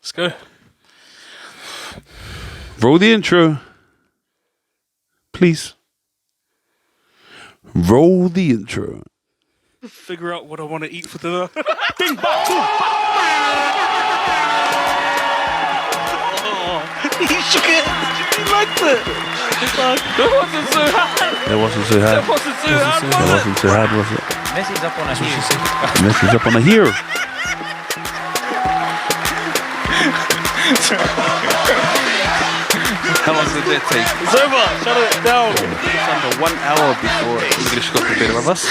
Let's go. Roll the intro. Please. Roll the intro. Figure out what I want to eat for dinner. Bing bang boom. He shook it. He liked it. That wasn't so hard. That wasn't so hard. That wasn't so hard. That wasn't so hard, was it? Messi's up on a heel. Messi's up on a here. How long did that take? It's over. Shut it down. It's under 1 hour before English got the better of us.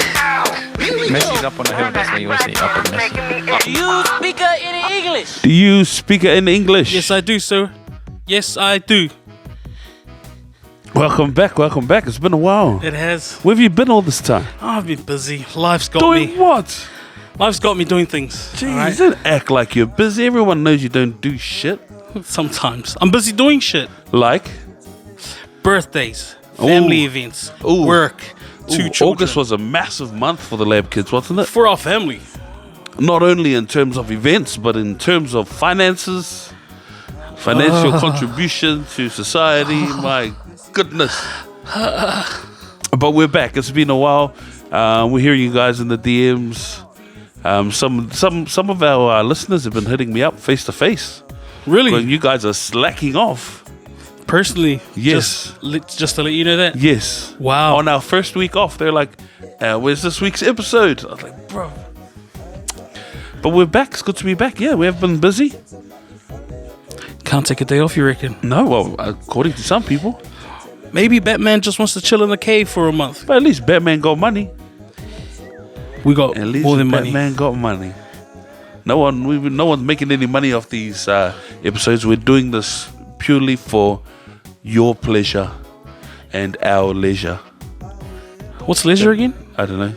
Messi's up on a hill. That's why you always say up and Messi. Do you speak in English? Do you speak it in English? Yes, I do, sir. Yes, I do. Welcome back. It's been a while. It has. Where have you been all this time? I've been busy. Life's got Doing me. what? Life's got me doing things. Jeez, all right? don't act like you're busy. Everyone knows you don't do shit. Sometimes. I'm busy doing shit. Like? Birthdays, family Ooh. events, Ooh. work, two children. August was a massive month for the Labkids, wasn't it? For our family. Not only in terms of events, but in terms of finances, financial contribution to society. My goodness. But we're back. It's been a while. We're hearing you guys in the DMs. Some of our listeners have been hitting me up face to face. Really? Going, you guys are slacking off. Personally? Yes. Just to let you know that? Yes. Wow. On our first week off, they're like, where's this week's episode? I was like, bro. But we're back. It's good to be back. Yeah, we have been busy. Can't take a day off, you reckon? No, well, according to some people. Maybe Batman just wants to chill in the cave for a month. But at least Batman got money. We got At least more than money. Batman got money. No one's making any money off these episodes. We're doing this purely for your pleasure and our leisure. What's leisure again? I don't know.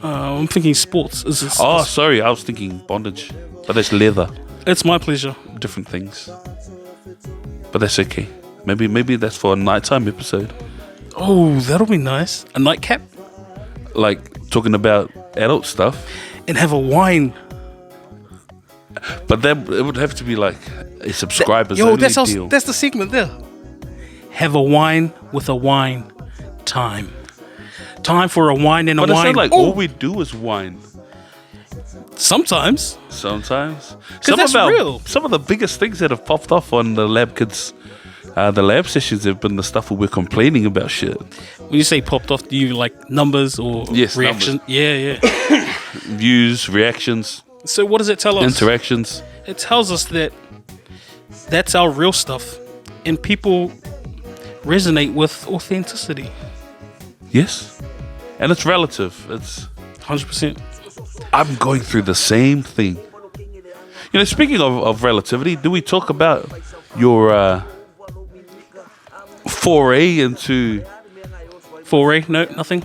I'm thinking sports. Oh, sorry, I was thinking bondage, but that's leather. It's my pleasure. Different things. But that's okay. Maybe that's for a nighttime episode. Oh, that'll be nice. A nightcap? Like talking about adult stuff. And have a wine. But then it would have to be like a subscribers only deal. That's the segment there. Have a wine with a wine time. Time for a wine and a But wine. it's not like Ooh. all we do is wine. Sometimes. Sometimes. That's real. Some of the biggest things that have popped off on the Labkids, the lab sessions have been the stuff where we're complaining about shit. When you say popped off, do you like numbers or Yes, reaction? numbers. Yeah. Views, reactions, So what does it tell us? interactions. It tells us that that's our real stuff, and people resonate with authenticity. Yes. And it's relative. It's 100%. I'm going through the same thing. You know, speaking of relativity, do we talk about your foray into... Foray? No, nothing.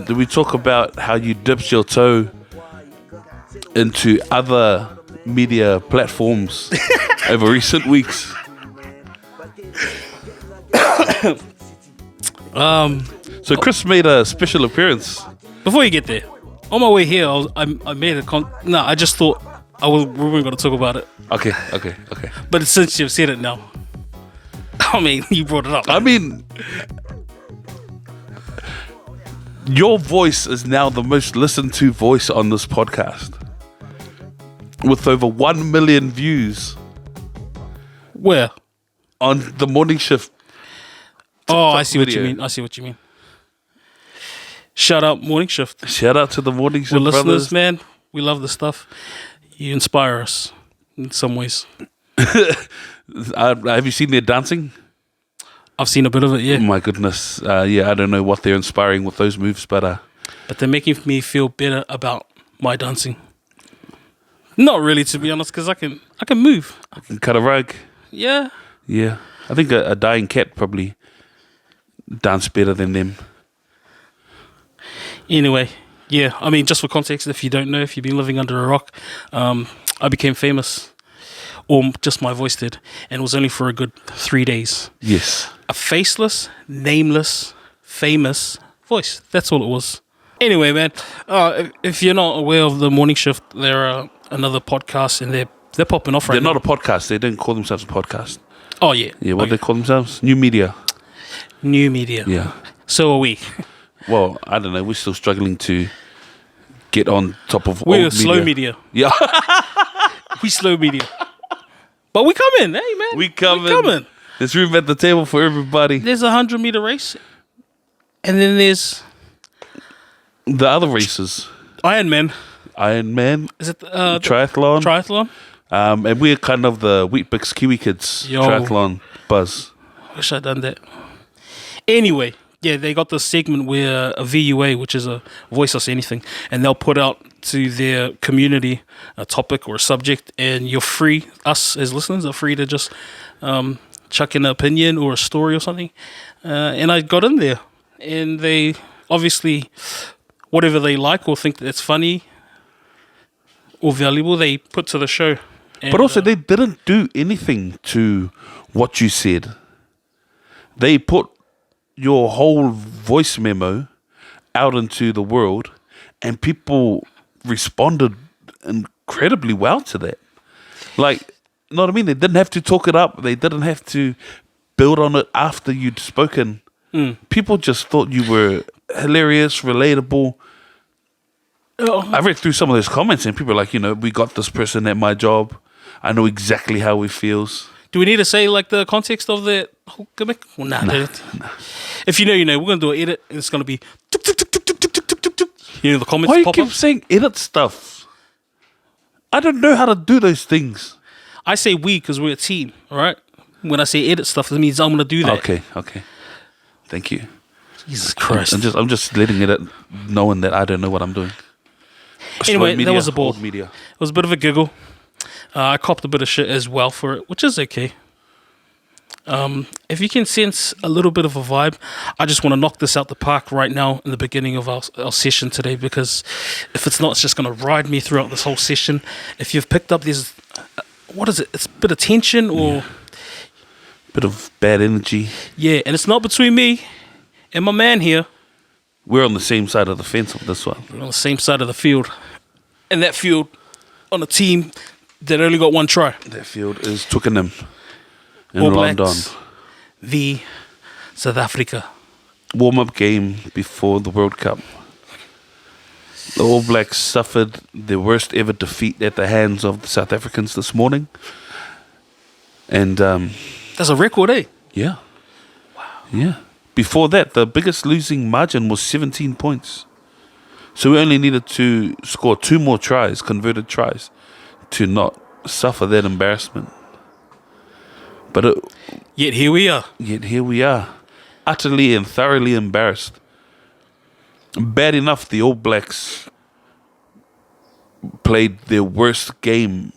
do we talk about how you dipped your toe into other media platforms over recent weeks? So Chris made a special appearance. Before you get there, on my way here, I made a I just thought we weren't going to talk about it. Okay. But since you've said it now, I mean, you brought it up. I mean, your voice is now the most listened to voice on this podcast, with over 1 million views Where? on the morning shift. Oh, I see video. what you mean. Shout out Morning Shift. Shout out to the morning shift We're listeners, brothers. man. We love the stuff. You inspire us in some ways. Have you seen their dancing? I've seen a bit of it, yeah. Oh my goodness. Yeah, I don't know what they're inspiring with those moves, but But they're making me feel better about my dancing. Not really, to be honest, because I can move. I can cut a rug. Yeah. Yeah. I think a dying cat probably dance better than them. Anyway, yeah. I mean, just for context, if you don't know, if you've been living under a rock, I became famous. Or just my voice did. And it was only for a good 3 days. Yes. A faceless, nameless, famous voice. That's all it was. Anyway, man, if you're not aware of the Morning Shift, they're another podcast, and they're They're popping off right They're now. not a podcast. They don't call themselves a podcast. Oh, yeah. Yeah, what Okay. they call themselves? New media. New media. Yeah. So are we. Well, I don't know. We're still struggling to get on top of We're old slow media. Yeah. We slow media. But we coming. Hey, man. We coming. coming. There's room at the table for everybody. There's a 100-meter race. And then there's The other races. Ironman. Ironman, Is it triathlon. triathlon? And we're kind of the Wheatbix Kiwi Kids Yo. triathlon buzz. Wish I'd done that. Anyway, yeah, they got this segment where a VUA, which is a voice us anything, and they'll put out to their community a topic or a subject, and you're free, us as listeners are free to just chuck in an opinion or a story or something. And I got in there, and they obviously, whatever they like or think that's funny or valuable, they put to the show. And, But also, they didn't do anything to what you said. They put your whole voice memo out into the world, and people responded incredibly well to that. Like, you know what I mean? They didn't have to talk it up. They didn't have to build on it after you'd spoken. People just thought you were hilarious, relatable. I read through some of those comments, and people are like, we got this person at my job. I know exactly how he feels. do we need to say like the context of the whole gimmick? Well, nah. If you know, you know. We're gonna do an edit, and it's gonna be tuk, tuk, tuk, tuk, tuk, tuk, tuk, tuk, tuk. The comments Why you pop keep up. saying edit stuff? I don't know how to do those things. I say we because we're a team. All right. When I say edit stuff, that means I'm gonna do that. Okay. Thank you. Jesus Christ. I'm just letting it, knowing that I don't know what I'm doing. Anyway, Slow media, that was a ball. old media. It was a bit of a giggle. I copped a bit of shit as well for it, which is okay. If you can sense a little bit of a vibe, I just want to knock this out the park right now in the beginning of our session today, because if it's not, it's just going to ride me throughout this whole session. If you've picked up, there's, what is it? It's a bit of tension or... Bit of bad energy. Yeah, and it's not between me and my man here. We're on the same side of the fence of this one. We're on the same side of the field. And that field on a team that only got one try. That field is Twickenham in All London. Blacks v South Africa. Warm-up game before the World Cup. The All Blacks suffered their worst ever defeat at the hands of the South Africans this morning. And That's a record, eh? yeah. Wow. Yeah. Before that, the biggest losing margin was 17 points. So we only needed to score 2 more tries, converted tries, to not suffer that embarrassment. But Yet here we are. yet here we are, utterly and thoroughly embarrassed. Bad enough the All Blacks played their worst game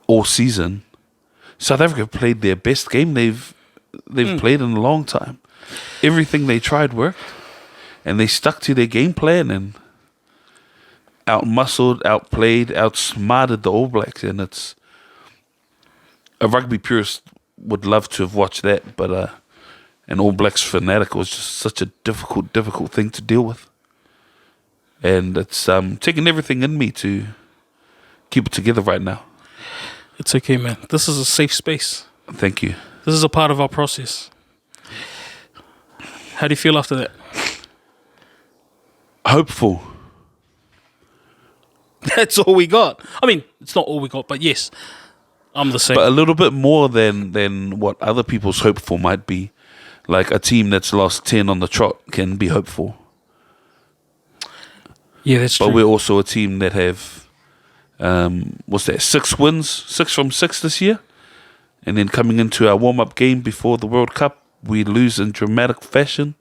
all season. South Africa played their best game they've played in a long time. Everything they tried worked, and they stuck to their game plan and out-muscled, outplayed, outsmarted the All Blacks. And it's a rugby purist would love to have watched that, but an All Blacks fanatic was just such a difficult thing to deal with. And it's taking everything in me to keep it together right now. It's okay, man. This is a safe space. Thank you. This is a part of our process. How do you feel after that? Hopeful. That's all we got. I mean, it's not all we got, but yes, I'm the same. But a little bit more than what other people's hopeful might be. Like a team that's lost 10 on the trot can be hopeful. Yeah, that's But true. we're also a team that have, 6 wins, 6 from 6 this year. And then coming into our warm-up game before the World Cup, we lose in dramatic fashion.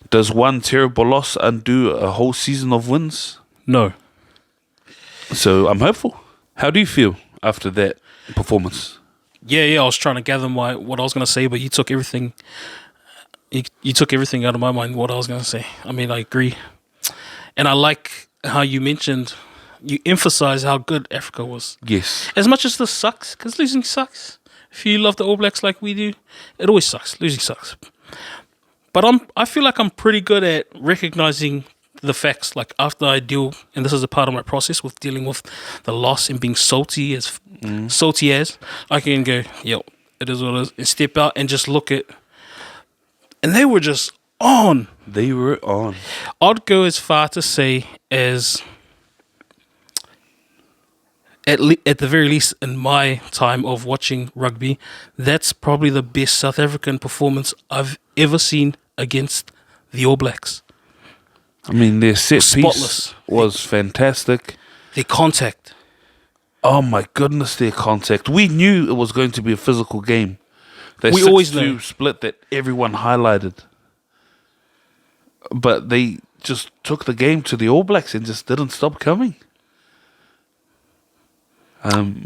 Does one terrible loss undo a whole season of wins? No. So I'm hopeful. How do you feel after that performance? Yeah, I was trying to gather what I was going to say, but you took everything. You took everything out of my mind. What I was going to say. I mean, I agree, and I like how you emphasize how good Africa was. Yes. As much as this sucks, because losing sucks. If you love the All Blacks like we do, it always sucks. Losing sucks. But I feel like I'm pretty good at recognizing the facts. Like after I deal, and this is a part of my process with dealing with the loss and being salty as I can go, yo, it is what it is, and step out and just look at. And they were just on. They were on. I'd go as far to say as at the very least in my time of watching rugby, that's probably the best South African performance I've ever seen against the All Blacks. I mean, their set Spotless. piece was fantastic. Their contact. Oh my goodness, their contact. We knew it was going to be a physical game. That We always 6-2 knew. split that everyone highlighted. But they just took the game to the All Blacks and just didn't stop coming.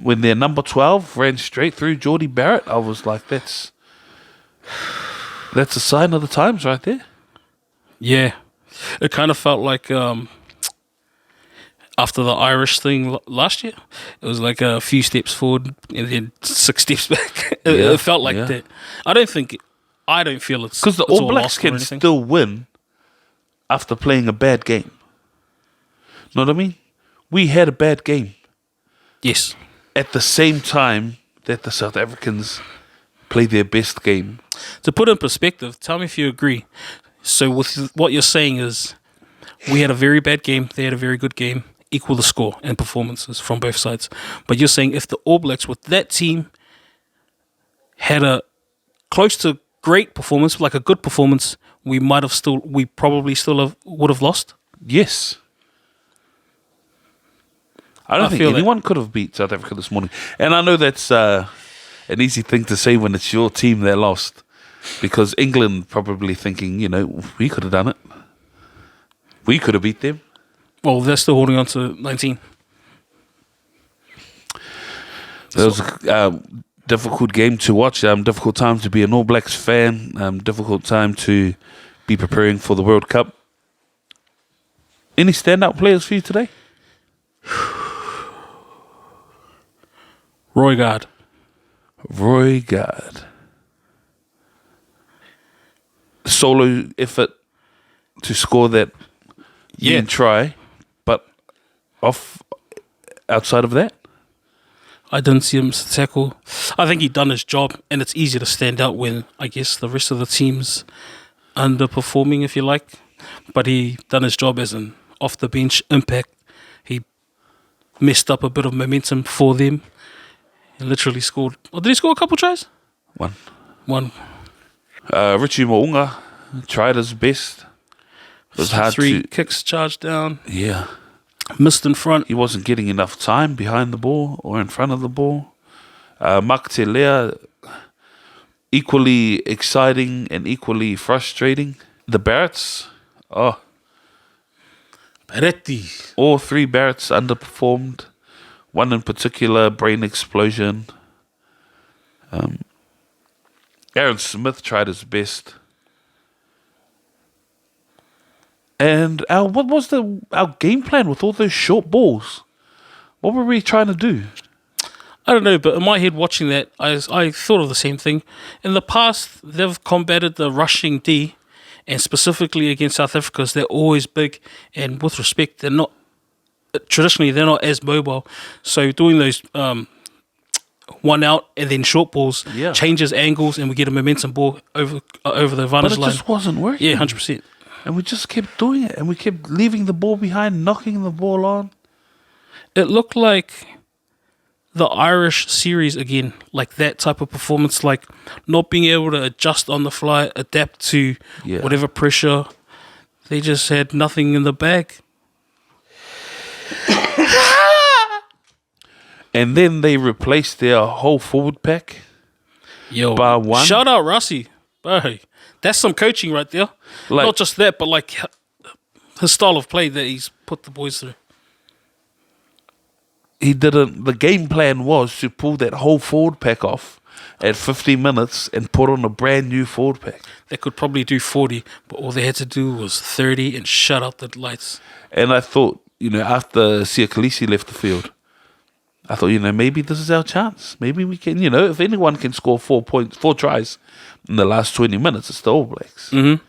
When their number 12 ran straight through Geordie Barrett, I was like, that's a sign of the times right there. Yeah. It kind of felt like after the Irish thing last year, it was like a few steps forward and then 6 steps back. It felt like that. I don't feel it's Because the it's All Blacks lost or can anything. still win after playing a bad game. Know what I mean? We had a bad game Yes. at the same time that the South Africans played their best game. To put in perspective, tell me if you agree. So with what you're saying is we had a very bad game, they had a very good game, equal the score and performances from both sides. But you're saying if the All Blacks with that team had a close to great performance, like a good performance, we probably still would have lost? Yes. I don't think feel that. anyone could have beat South Africa this morning. And I know that's an easy thing to say when it's your team that lost. Because England probably thinking, we could have done it. We could have beat them. Well, they're still holding on to 19. It was a difficult game to watch. Difficult time to be an All Blacks fan. Difficult time to be preparing for the World Cup. Any standout players for you today? Roy Gard. Solo effort to score that Yeah. try, but outside of that, I didn't see him tackle. I think he'd done his job, and it's easy to stand out when, I guess, the rest of the team's underperforming, if you like. But he done his job as an off-the-bench impact. He messed up a bit of momentum for them. He literally scored... Oh, did he score a couple tries? One. Richie Mo'unga tried his best. It was hard 3 to... kicks charged down. Yeah. Missed in front. He wasn't getting enough time behind the ball or in front of the ball. Mark Telea, equally exciting and equally frustrating. The Barretts, Peretti. all 3 Barretts underperformed. One in particular, brain explosion. Aaron Smith tried his best. And what was our game plan with all those short balls? What were we trying to do? I don't know, but in my head watching that, I thought of the same thing. In the past, they've combated the rushing D, and specifically against South Africa, 'cause they're always big, and with respect, they're not as mobile. So doing those one out and then short balls changes angles, and we get a momentum ball over the advantage But it line. just wasn't working. Yeah, 100%. And we just kept doing it. And we kept leaving the ball behind, knocking the ball on. It looked like the Irish series again, like that type of performance, like not being able to adjust on the fly, adapt to whatever pressure. They just had nothing in the bag. And then they replaced their whole forward pack. Yo, Bar one. shout out Russie. Bro, that's some coaching right there. Like- Not just that, but like his style of play that he's put the boys through. The game plan was to pull that whole forward pack off at 50 minutes and put on a brand new forward pack. They could probably do 40, but all they had to do was 30 and shut out the lights. And I thought, after Sia Khaleesi left the field, I thought, maybe this is our chance. Maybe we can, if anyone can score 4 tries in the last 20 minutes, it's the All Blacks. Mm-hmm.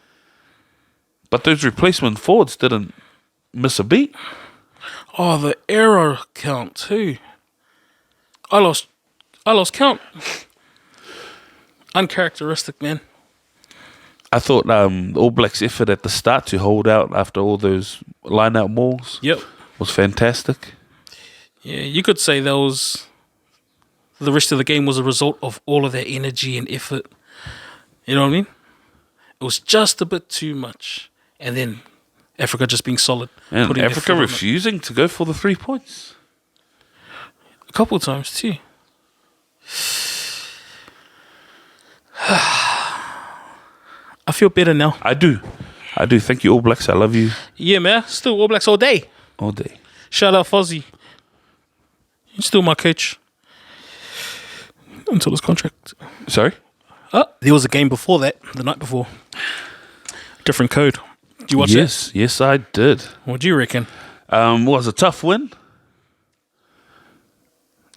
But those replacement forwards didn't miss a beat. Oh, the error count too. I lost count. Uncharacteristic, man. I thought the All Blacks' effort at the start to hold out after all those line-out balls Yep. was fantastic. Yeah, you could say that was the rest of the game was a result of all of that energy and effort. You know what I mean? It was just a bit too much, and then Africa just being solid. And putting their Africa foot on it. refusing to go for the 3 points. A couple of times too. I feel better now. I do. Thank you, All Blacks. I love you Yeah, man. Still All Blacks all day. all day. Shout out Fozzie. He's still my coach. Until his contract. Sorry? There was a game before that, the night before. Different code. Did you watch that? Yes, I did. What do you reckon? Was a tough win.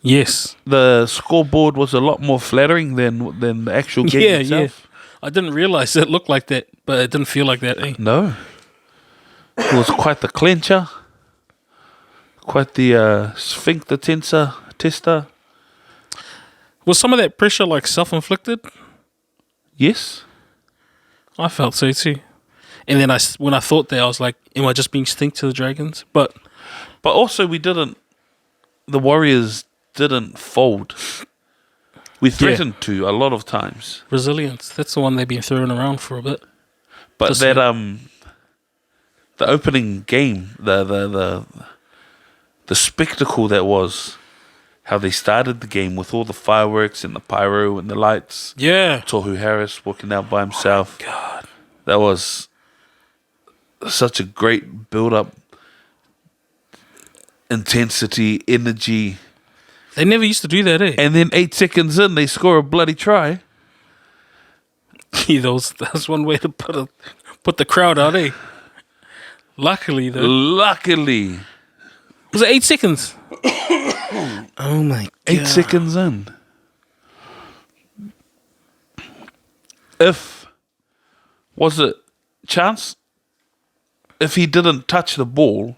Yes. The scoreboard was a lot more flattering than the actual game itself. Yeah. I didn't realize it looked like that, but it didn't feel like that, eh? No. It was quite the clencher. Quite the sphincter tester. Was some of that pressure like self-inflicted? Yes. I felt so too. And then when I thought that, I was like, am I just being stink to the Dragons? But also the Warriors didn't fold. We threatened to a lot of times. resilience, that's the one they've been throwing around for a bit. But Just that the opening game, the spectacle that was, how they started the game with all the fireworks and the pyro and the lights. Yeah. Tohu Harris walking out by himself. God. That was such a great build-up, intensity, energy. They never used to do that, eh? And then 8 seconds in, they score a bloody try. Yeah, that's one way to put the crowd out, eh? Luckily, though. Luckily. Was it 8 seconds? Oh, my God. 8 seconds in. Was it chance? If he didn't touch the ball,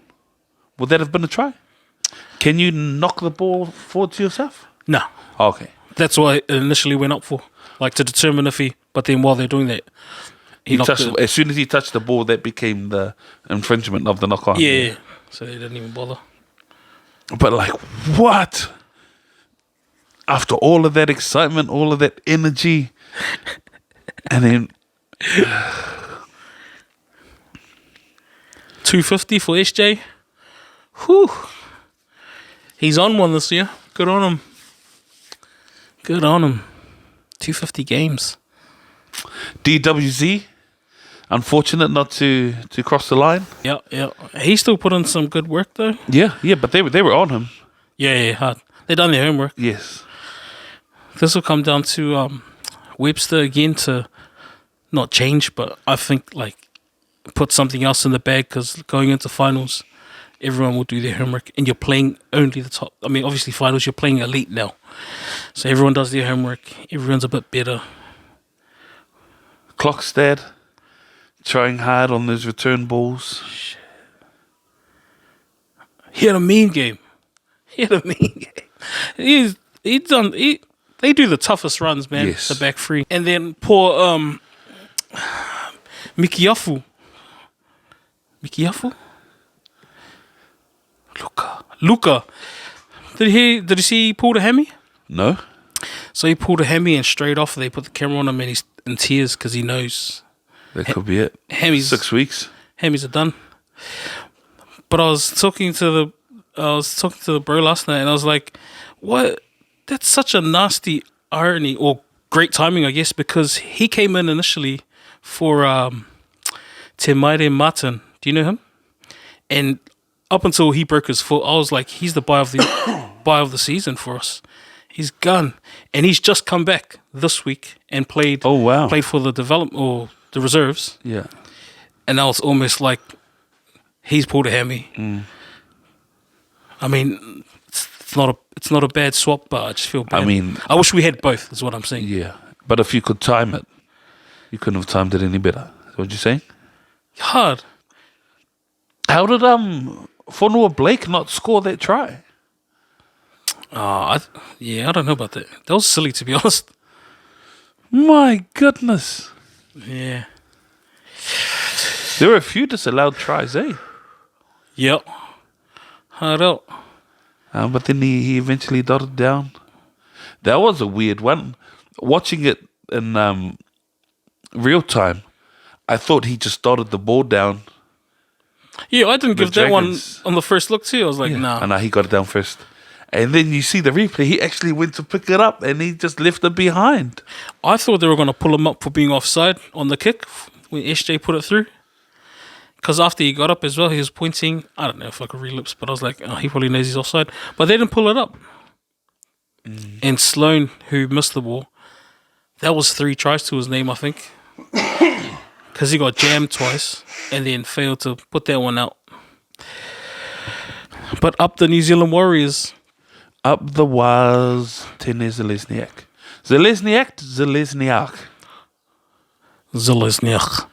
would that have been a try? Can you knock the ball forward to yourself? No. Okay. That's what it initially went up for. Like, to determine if but then while they're doing that, he knocked it. As soon as he touched the ball, that became the infringement of the knock-on. Yeah. So they didn't even bother. But like, what? After all of that excitement, all of that energy, and then 250 for SJ. Whew. He's on one this year. Good on him. 250 games. DWZ, unfortunate not to cross the line. Yeah. He still put in some good work though. Yeah, but they were on him. Yeah, hard. They done their homework. Yes. This will come down to Webster again to not change, but I think like put something else in the bag, because going into finals, everyone will do their homework, and you're playing only the top. I mean, obviously finals, you're playing elite now, so everyone does their homework. Everyone's a bit better. Clockstad trying hard on those return balls. He had a mean game. They do the toughest runs, man. Yes. The back three, and then poor Mikiafu. Luca. Did you see he pulled a hammy? No. So he pulled a hammy, and straight off they put the camera on him, and he's in tears because he knows That could be it. hammies. 6 weeks. Hammies are done. But I was talking to the bro last night, and I was like, "What? That's such a nasty irony, or great timing, I guess, because he came in initially for Temaire Martin. Do you know him? And up until he broke his foot, I was like, he's the buy of the season for us. He's gone, and he's just come back this week and played. Oh, wow. Played for the development or the reserves. Yeah. And now it's almost like he's pulled a hammy. I mean, it's not a bad swap, but I just feel bad. I mean, I wish we had both. Is what I'm saying. Yeah. But if you could time it, you couldn't have timed it any better. Is what you're saying? Hard. How did Fonua Blake not score that try? I don't know about that. That was silly, to be honest. My goodness. Yeah. There were a few disallowed tries, eh? Yep. Hard out. But then he eventually dotted down. That was a weird one. Watching it in real time, I thought he just dotted the ball down. Yeah, I didn't give that Dragons. one on the first look too. I was like, nah. And he got it down first. And then you see the replay. He actually went to pick it up and he just left it behind. I thought they were going to pull him up for being offside on the kick when SJ put it through. Because after he got up as well, he was pointing. I don't know if I could read lips, but I was like, he probably knows he's offside. But they didn't pull it up. And Sloan, who missed the ball, that was 3 tries to his name, I think. Because he got jammed twice and then failed to put that one out. But up the New Zealand Warriors. Up the was Tene Zelezniak. Zelezniak. Zelezniak.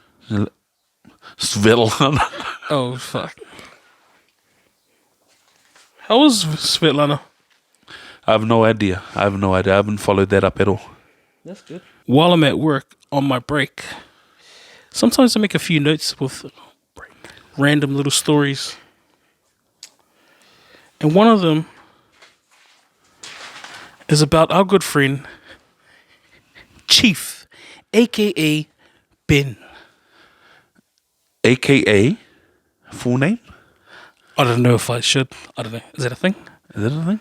Svetlana. Oh, fuck. How was Svetlana? I have no idea. I haven't followed that up at all. That's good. While I'm at work on my break, sometimes I make a few notes with random little stories. And one of them is about our good friend, Chief, a.k.a. Ben. AKA? Full name? I don't know if I should. I don't know. Is that a thing? Is that a thing?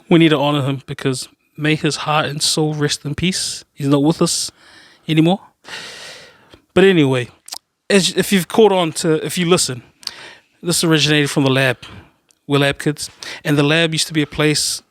We need to honor him because may his heart and soul rest in peace. He's not with us anymore. But anyway, if you've caught on to, if you listen, this originated from the lab. We're Labkids. And the lab used to be a place.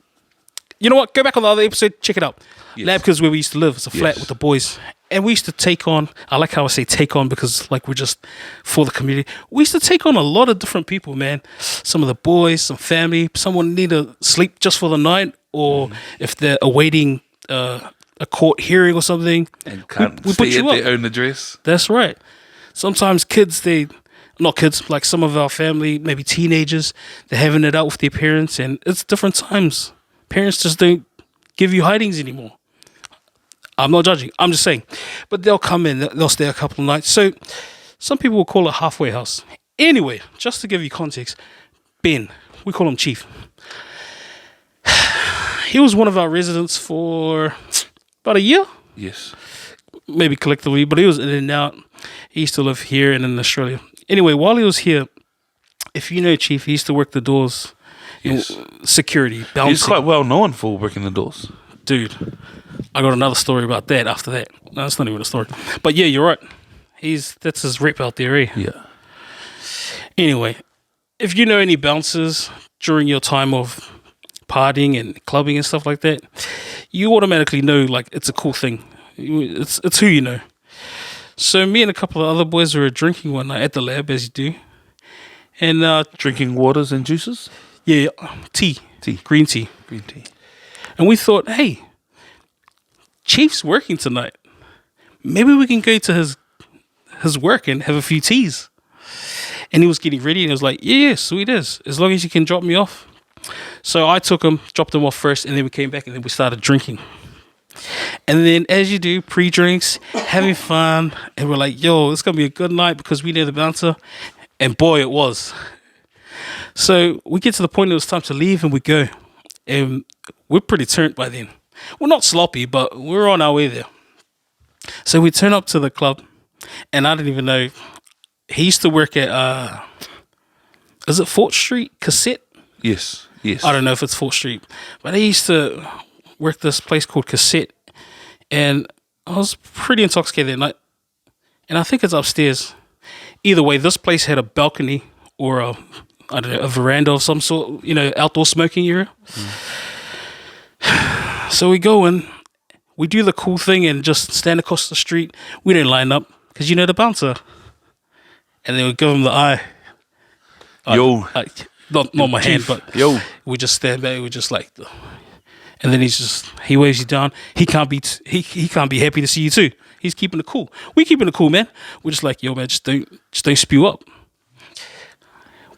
You know what? Go back on the other episode. Check it out. Yes. Labkids, where we used to live. It's a flat Yes. with the boys. And we used to take on, I like how I say take on because like we're just for the community. We used to take on a lot of different people, man. Some of the boys, some family, someone need to sleep just for the night, or if they're awaiting a court hearing or something. And can't we stay at their own address. That's right. Sometimes kids, not kids, like some of our family, maybe teenagers, they're having it out with their parents, and it's different times. Parents just don't give you hidings anymore. I'm not judging. I'm just saying. But they'll come in. They'll stay a couple of nights. So some people will call it halfway house. Anyway, just to give you context, Ben, we call him Chief. He was one of our residents for about a year. Yes. Maybe collectively, but he was in and out. He used to live here and in Australia. Anyway, while he was here, if you know Chief, he used to work the doors. Yes. Security, bouncing. He's quite well known for working the doors. Dude, I got another story about that after that. No, that's not even a story. But yeah, you're right. That's his rep out there, eh? Yeah. Anyway, if you know any bouncers during your time of partying and clubbing and stuff like that, you automatically know like it's a cool thing. It's who you know. So me and a couple of other boys were drinking one night at the lab, as you do. And Drinking waters and juices? yeah, tea. Green tea. Green tea. And we thought, hey, Chief's working tonight. Maybe we can go to his work and have a few teas. And he was getting ready and he was like, yeah, sweet as long as you can drop me off. So I took him, dropped him off first, and then we came back and then we started drinking. And then as you do, pre-drinks, having fun, and we're like, yo, it's going to be a good night because we know the bouncer. And boy, it was. So we get to the point it was time to leave and we go. And we're pretty turned by then. We're not sloppy, but we're on our way there. So we turn up to the club, and I didn't even know. He used to work at, is it Fort Street Cassette? Yes. I don't know if it's Fort Street, but he used to work this place called Cassette, and I was pretty intoxicated that night, and I think it's upstairs. Either way, this place had a balcony or a veranda of some sort, outdoor smoking area. So we go in, we do the cool thing and just stand across the street. We didn't line up because the bouncer, and then we give him the eye. Yo. Not my hand, but yo. We just stand back. We just like, and then he waves you down. He can't be happy to see you too. He's keeping it cool. We keeping it cool, man. We're just like, yo, man, just don't spew up.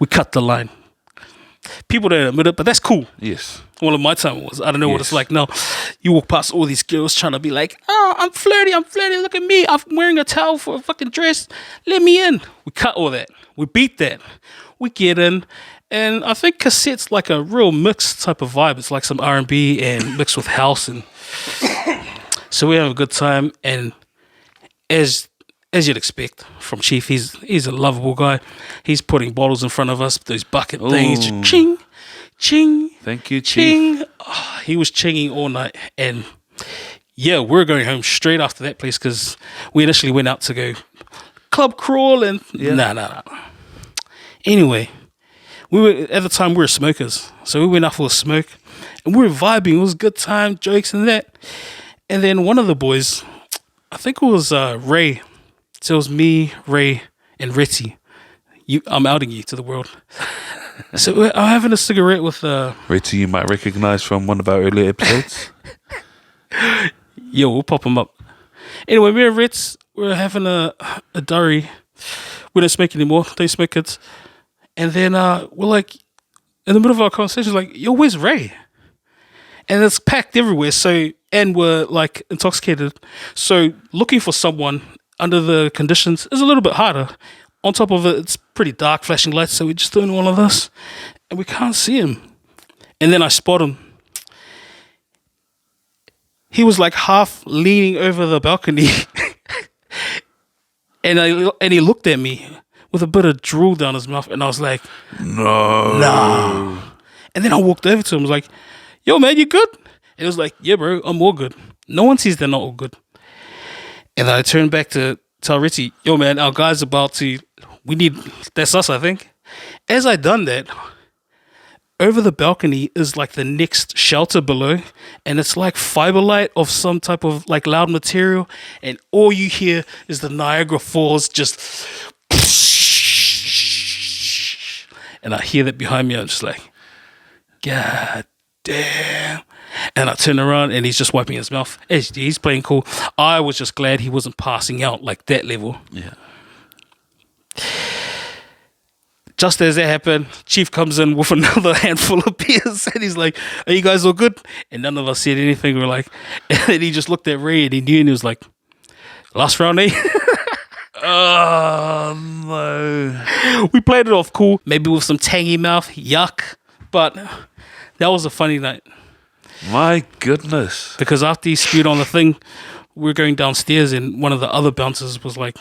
We cut the line. People don't admit it, but that's cool. Yes. Well, in my time it was. I don't know what it's Yes. like now. You walk past all these girls trying to be like, oh, I'm flirty. Look at me. I'm wearing a towel for a fucking dress. Let me in. We cut all that. We beat that. We get in. And I think cassette's like a real mixed type of vibe. It's like some R&B and mixed with house. And so we have a good time. And as you'd expect from Chief, he's a lovable guy. He's putting bottles in front of us, those bucket things. Just ching, ching. Thank you, Chief. Ching. Oh, he was chinging all night. And yeah, we're going home straight after that place because we initially went out to go club crawl and nah. Anyway, at the time we were smokers. So we went out for a smoke and we were vibing. It was a good time, jokes and that. And then one of the boys, I think it was Ray. So it was me, Ray, and Retty. I'm outing you to the world. So I'm having a cigarette with... Rachel, you might recognize from one of our earlier episodes. Yo, we'll pop them up. Anyway, me and Ritz, we're having a durry. We don't smoke anymore. They smoke it. And then we're like, in the middle of our conversation, like, yo, where's Ray? And it's packed everywhere. And we're like intoxicated. So looking for someone under the conditions is a little bit harder. On top of it, it's pretty dark, flashing lights, so we're just doing all of this, and we can't see him. And then I spot him. He was like half leaning over the balcony, and he looked at me with a bit of drool down his mouth, and I was like, no. And then I walked over to him, I was like, yo, man, you good? And he was like, yeah, bro, I'm all good. No one sees they're not all good. And then I turned back to tell Richie, yo, man, our guy's about to... That's us, I think. As I done that, over the balcony is like the next shelter below, and it's like fiber light of some type of like loud material, and all you hear is the Niagara Falls just... And I hear that behind me, I'm just like, God damn. And I turn around and he's just wiping his mouth. He's playing cool. I was just glad he wasn't passing out like that level. Yeah. Just as that happened, Chief comes in with another handful of beers and he's like, are you guys all good? And none of us said anything. We're like, and then he just looked at Ray and he knew and he was like, last round, eh? Oh, no. We played it off cool, maybe with some tangy mouth, yuck. But that was a funny night. My goodness. Because after he spewed on the thing, we were going downstairs and one of the other bouncers was like,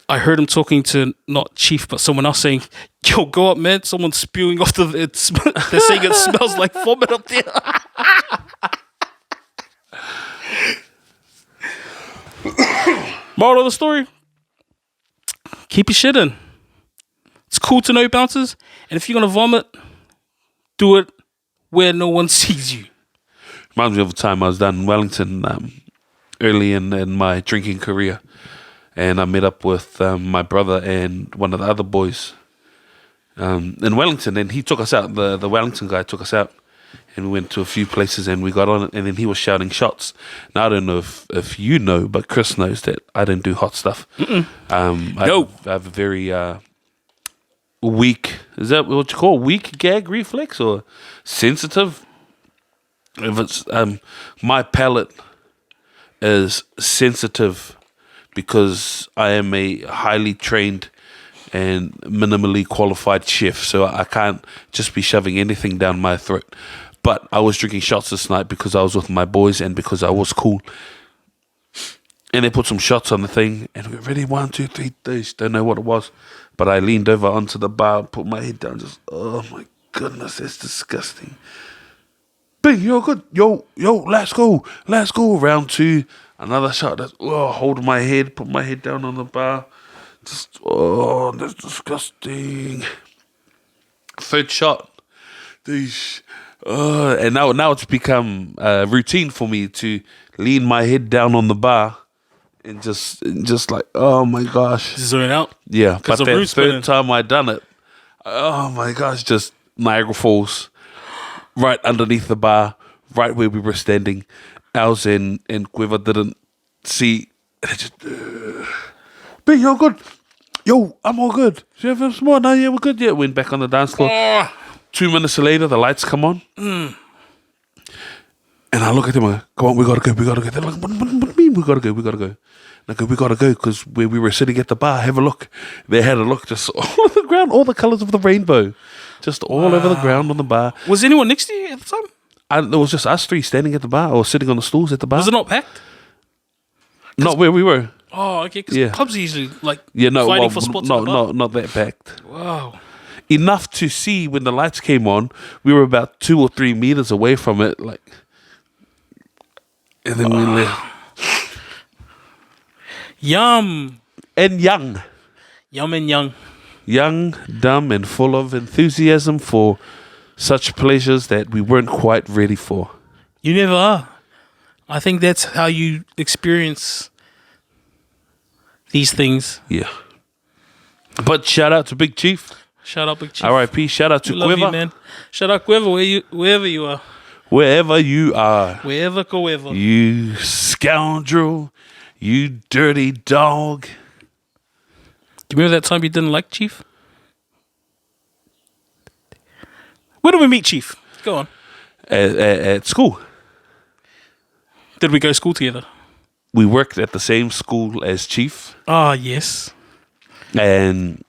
I heard him talking to not Chief but someone else saying, yo, go up, man, someone's spewing off they're saying it smells like vomit up there. Moral of the story, keep your shit in. It's cool to know bouncers, and if you're gonna vomit, do it where no one sees you. Reminds me of a time I was down in Wellington early in my drinking career. And I met up with my brother and one of the other boys in Wellington. And he took us out. The Wellington guy took us out. And we went to a few places and we got on it. And then he was shouting shots. Now, I don't know if you know, but Chris knows that I don't do hot stuff. No. I have a very weak, is that what you call weak gag reflex or sensitive? If it's my palate is sensitive because I am a highly trained and minimally qualified chef, so I can't just be shoving anything down my throat. But I was drinking shots this night because I was with my boys and because I was cool. And they put some shots on the thing, and we were ready, 1, 2, 3, days. Don't know what it was. But I leaned over onto the bar, put my head down, just, oh my goodness, that's disgusting. Bing, you're good. Yo, let's go. Round 2, another shot. That's, hold my head, put my head down on the bar. Just, that's disgusting. 3rd shot. And now it's become routine for me to lean my head down on the bar and just like, oh my gosh. Zone out? Yeah, but the that roof's 3rd spinning. time I done it, oh my gosh, just Niagara Falls. Right underneath the bar, right where we were standing. Els and Quiver didn't see. And it just, B, you're good. Yo, I'm all good. Do you have some more? No, yeah, we're good. Yeah, went back on the dance floor. 2 minutes later, the lights come on. And I look at them and I go, come on, we gotta go. They're like, what do you mean we gotta go? And I go, we gotta go because where we were sitting at the bar, have a look. They had a look just all over the ground, all the colours of the rainbow. Just all over the ground on the bar. Was anyone next to you at the time? It was just us three standing at the bar or sitting on the stools at the bar. Was it not packed? Not where we were. Oh, okay. Because Yeah. clubs are usually like Fighting for spots. at the bar. not that packed. Wow. Enough to see when the lights came on. We were about 2 or 3 meters away from it, like, and then we left. Yum. And young, And young. dumb, and full of enthusiasm for such pleasures that we weren't quite ready for. You never are. I think that's how you experience these things. Yeah. But shout out to Big Chief. Shout out, Big Chief. R.I.P. Shout out to We love Quiver. you, man. Shout out Quiver, wherever you are. Wherever you are. Wherever, wherever. You scoundrel. You dirty dog. Do you remember that time you didn't like Chief? Where did we meet Chief? Go on. At school. Did we go to school together? We worked at the same school as Chief. Ah, yes. And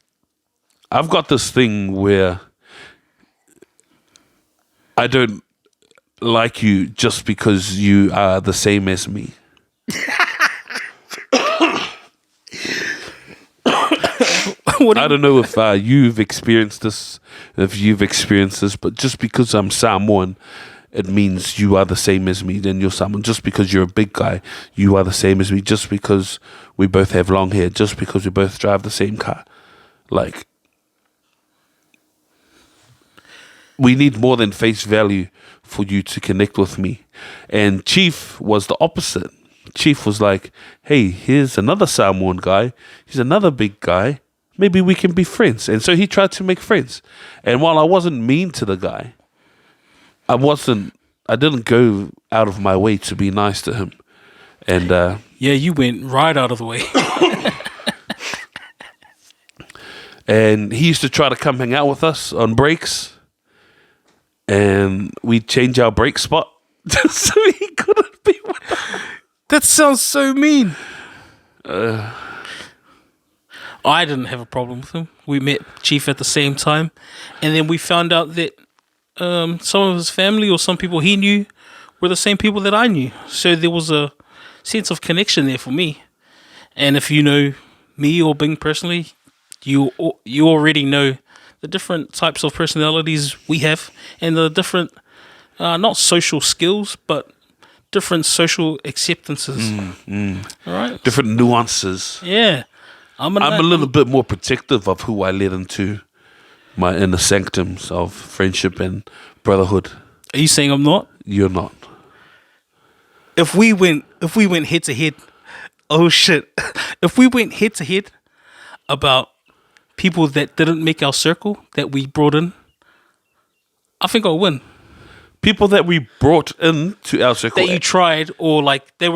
I've got this thing where I don't like you just because you are the same as me. I don't know if you've experienced this, but just because I'm Samoan, it means you are the same as me. Then you're Samoan. Just because you're a big guy, you are the same as me. Just because we both have long hair, just because we both drive the same car. Like, we need more than face value for you to connect with me. And Chief was the opposite. Chief was like, hey, here's another Samoan guy. He's another big guy. Maybe we can be friends. And so he tried to make friends. And while I wasn't mean to the guy, I didn't go out of my way to be nice to him. And Yeah, you went right out of the way. and he used to try to come hang out with us on breaks. And we'd change our break spot so he couldn't be with us. That sounds so mean. I didn't have a problem with him. We met Chief at the same time. And then we found out that some of his family or some people he knew were the same people that I knew. So there was a sense of connection there for me. And if you know me or Bing personally, you already know the different types of personalities we have and the different, not social skills, but different social acceptances. All right? Different nuances. Yeah. I'm a little bit more protective of who I let into my inner sanctums of friendship and brotherhood. Are you saying I'm not? You're not. If we went head to head, oh shit. If we went head to head about people that didn't make our circle that we brought in, I think I'll win. People that we brought in to our circle. That you tried, or like they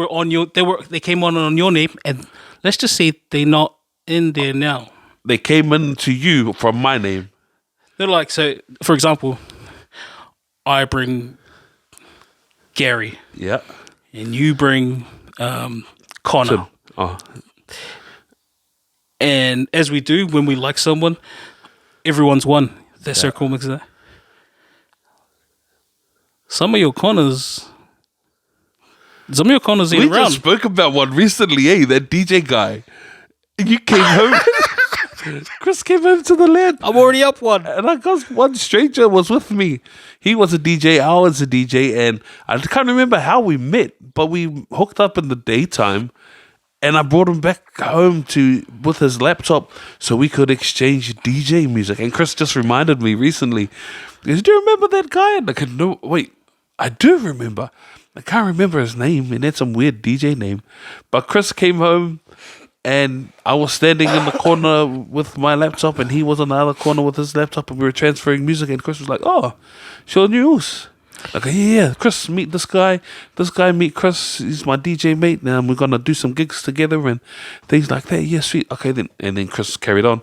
came on your name, and let's just say they're not in there now. They came in to you from my name. They're like, so for example, I bring Gary. Yeah. And you bring Connor. And as we do when we like someone, everyone's one. That circle makes that. Some of your Connors ain't We around. just spoke about one recently, that DJ guy. You came home. Chris came home to the land. I'm already up one. And I got one stranger was with me. He was a DJ, I was a DJ, and I can't remember how we met, but we hooked up in the daytime, and I brought him back home with his laptop so we could exchange DJ music. And Chris just reminded me recently, he goes, do you remember that guy? And I could, no, wait, I do remember. I can't remember his name, and it's some weird DJ name. But Chris came home, and I was standing in the corner with my laptop, and he was on the other corner with his laptop, and we were transferring music, and Chris was like, oh, sure news. Like, yeah, Chris, meet this guy. This guy, meet Chris. He's my DJ mate. And we're gonna do some gigs together and things like that. Yeah, sweet. Okay, then. And then Chris carried on.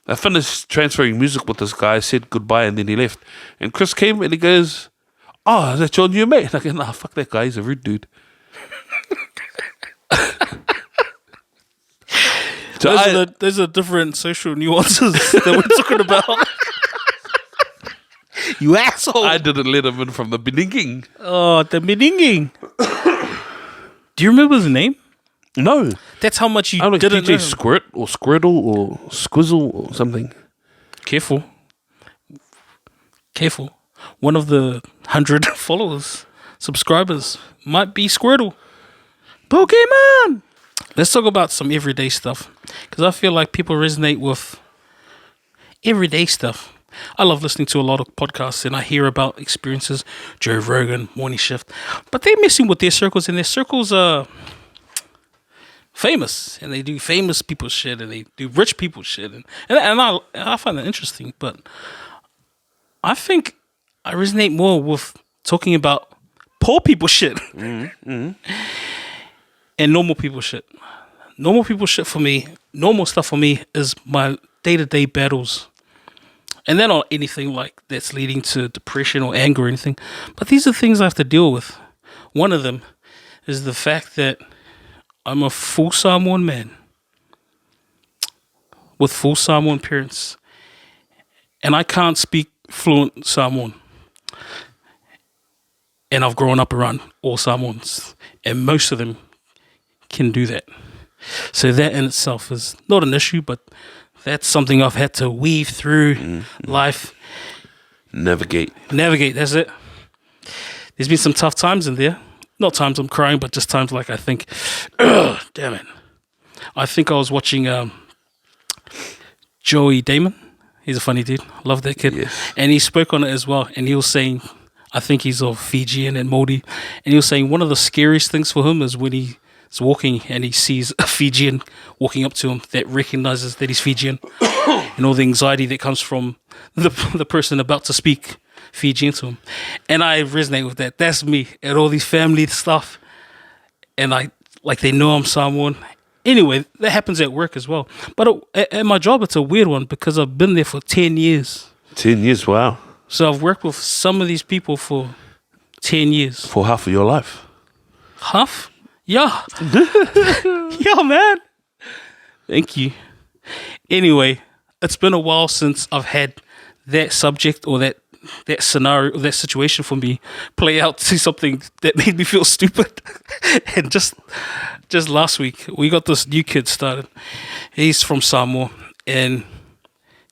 I finished transferring music with this guy. Said goodbye, and then he left. And Chris came and he goes, "Oh, is that your new mate?" Like, nah, fuck that guy. He's a rude dude. So those are different social nuances that we're talking about. You asshole. I didn't let him in from the beginning. Oh, the meaning. Do you remember his name? No. That's how much you I don't know, didn't know DJ him. Squirt or Squirtle or Squizzle or something. Careful. One of the 100 followers, subscribers, might be Squirtle. Pokemon! Let's talk about some everyday stuff. Because I feel like people resonate with everyday stuff. I love listening to a lot of podcasts and I hear about experiences. Joe Rogan, Morning Shift. But they're messing with their circles, and their circles are famous. And they do famous people shit and they do rich people shit. And I find that interesting. But I think I resonate more with talking about poor people shit and normal people shit. Normal people shit for me, normal stuff for me is my day-to-day battles. And they're not anything like that's leading to depression or anger or anything. But these are things I have to deal with. One of them is the fact that I'm a full Samoan man with full Samoan parents. And I can't speak fluent Samoan. And I've grown up around all Samoans. And most of them can do that. So that in itself is not an issue, but that's something I've had to weave through life. Navigate, that's it. There's been some tough times in there. Not times I'm crying, but just times like I think, damn it. I think I was watching Joey Damon. He's a funny dude. Love that kid. Yes. And he spoke on it as well. And he was saying, I think he's of Fijian and Māori. And he was saying one of the scariest things for him is when he's walking and he sees a Fijian walking up to him that recognizes that he's Fijian. And all the anxiety that comes from the person about to speak Fijian to him. And I resonate with that. That's me and all these family stuff. And they know I'm Samoan. Anyway, that happens at work as well. But at my job, it's a weird one because I've been there for 10 years. 10 years, wow. So I've worked with some of these people for 10 years. For half of your life. Half? Yeah. Yeah, man. Thank you. Anyway, it's been a while since I've had that subject or that scenario or that situation for me play out to something that made me feel stupid. And just last week, we got this new kid started. He's from Samoa and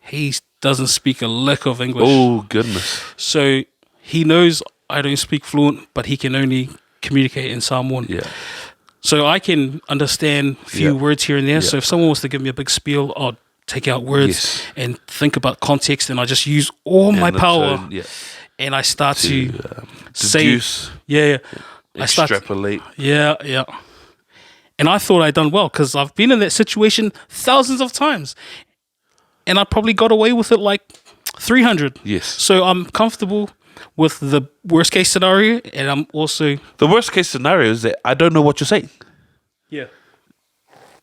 he doesn't speak a lick of English. Oh, goodness. So he knows I don't speak fluent, but he can only communicate in Samoan. Yeah. So I can understand a few words here and there. So if someone wants to give me a big spiel, I'll take out words and think about context, and I just use all my power. Tone, and I start to say, deduce, extrapolate. Yeah. And I thought I'd done well because I've been in that situation thousands of times. And I probably got away with it like 300. Yes. So I'm comfortable with the worst case scenario, and I'm also... The worst case scenario is that I don't know what you're saying. Yeah.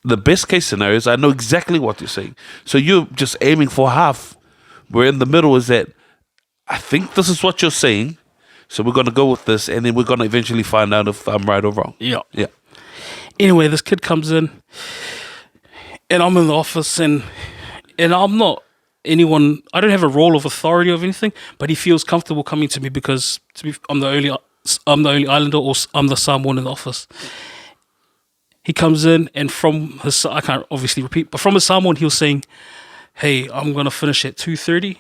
The best case scenario is I know exactly what you're saying. So you're just aiming for half. Where in the middle is that I think this is what you're saying, so we're going to go with this, and then we're going to eventually find out if I'm right or wrong. Yeah. Anyway, this kid comes in, and I'm in the office, and I'm not anyone. I don't have a role of authority or anything, but he feels comfortable coming to me because I'm the only Islander, or I'm the Samoan in the office. He comes in, and from his, I can't obviously repeat, but from his Samoan, he was saying, "Hey, I'm gonna finish at 2:30,"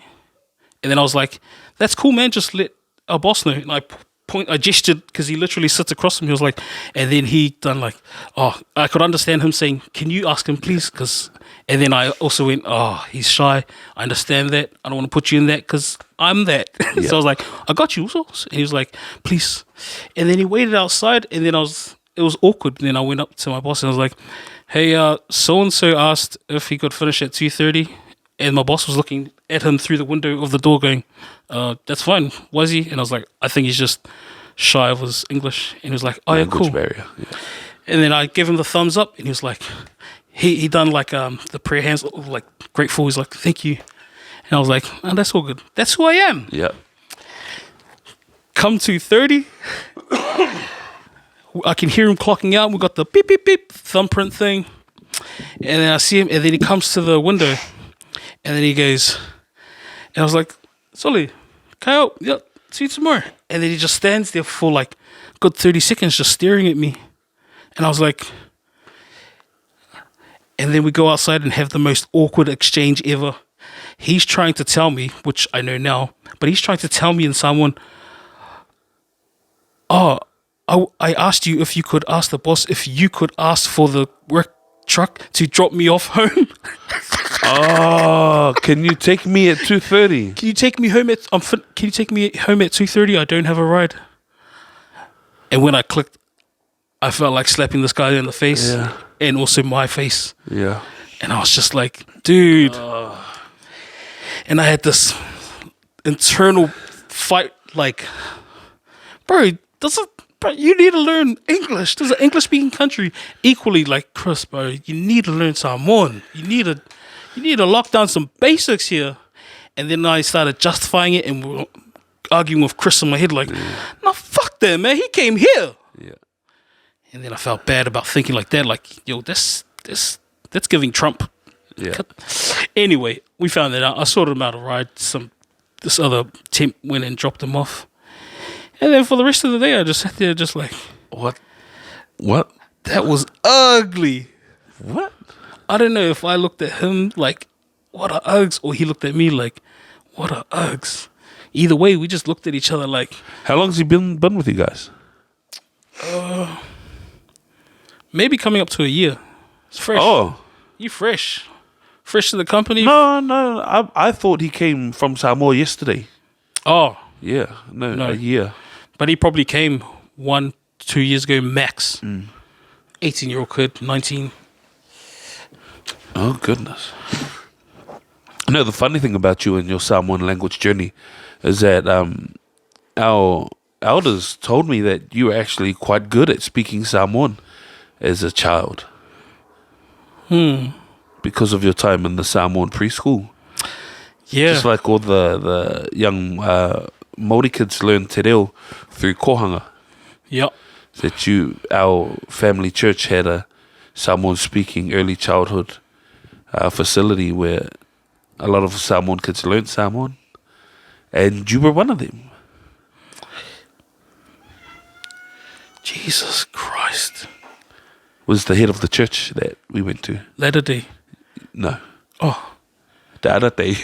and then I was like, "That's cool, man. Just let our boss know." And I gestured because he literally sits across from me. He was like, and then he done like, oh, I could understand him saying, "Can you ask him, please?" And then I also went, "Oh, he's shy. I understand that. I don't want to put you in that because I'm that." Yeah. So I was like, "I got you." Also. And he was like, "Please." And then he waited outside, and then it was awkward. And then I went up to my boss and I was like, "Hey, so and so asked if he could finish at 2:30. And my boss was looking at him through the window of the door going, that's fine. Was he? And I was like, I think he's just shy of his English. And he was like, oh, yeah, Language cool. barrier. Yeah. And then I gave him the thumbs up, and he was like, he done like the prayer hands, like grateful. He's like, thank you. And I was like, oh, that's all good. That's who I am. Yeah. Come 2:30, I can hear him clocking out. We got the beep, beep, beep thumbprint thing. And then I see him, and then he comes to the window, and then he goes, and I was like, Solly, Kyle, yep, see you tomorrow. And then he just stands there for like a good 30 seconds just staring at me. And I was like, and then we go outside and have the most awkward exchange ever. He's trying to tell me, which I know now, but he's trying to tell me in someone, oh, I asked you if you could ask the boss if you could ask for the work truck to drop me off home. Oh, can you take me at 2:30? Can you take me home at Can you take me home at 2:30? I don't have a ride. And when I clicked, I felt like slapping this guy in the face, Yeah. and also my face. Yeah. And I was just like, dude. And I had this internal fight, like, bro, you need to learn English. This is an English-speaking country. Equally, like, Chris, bro, you need to learn Samoan. You need to lock down some basics here. And then I started justifying it, and we were arguing with Chris in my head, like, no, fuck that, man. He came here. Yeah. And then I felt bad about thinking like that, like, yo, that's giving Trump. Yeah. Anyway, we found that out. I sorted him out a ride. This other temp went and dropped him off. And then for the rest of the day, I just sat there just like, What? that was ugly. What? I don't know if I looked at him like, what are Uggs? Or he looked at me like, what are Uggs? Either way, we just looked at each other like. How long has he been with you guys? Maybe coming up to a year. It's fresh. Oh. You fresh. Fresh to the company? No. I thought he came from Samoa yesterday. Oh. Yeah. No. A year. But he probably came 1-2 years ago max. 18-year-old kid, 19. Oh, goodness. No, the funny thing about you and your Samoan language journey is that our elders told me that you were actually quite good at speaking Samoan as a child. Because of your time in the Samoan preschool. Yeah. Just like all the young Māori kids learn te reo through kohanga. Yep. That our family church had a Samoan speaking early childhood facility where a lot of Samoan kids learned Samoan. And you were one of them. Jesus Christ. Was the head of the church that we went to. Latter day. No. Oh. The other day.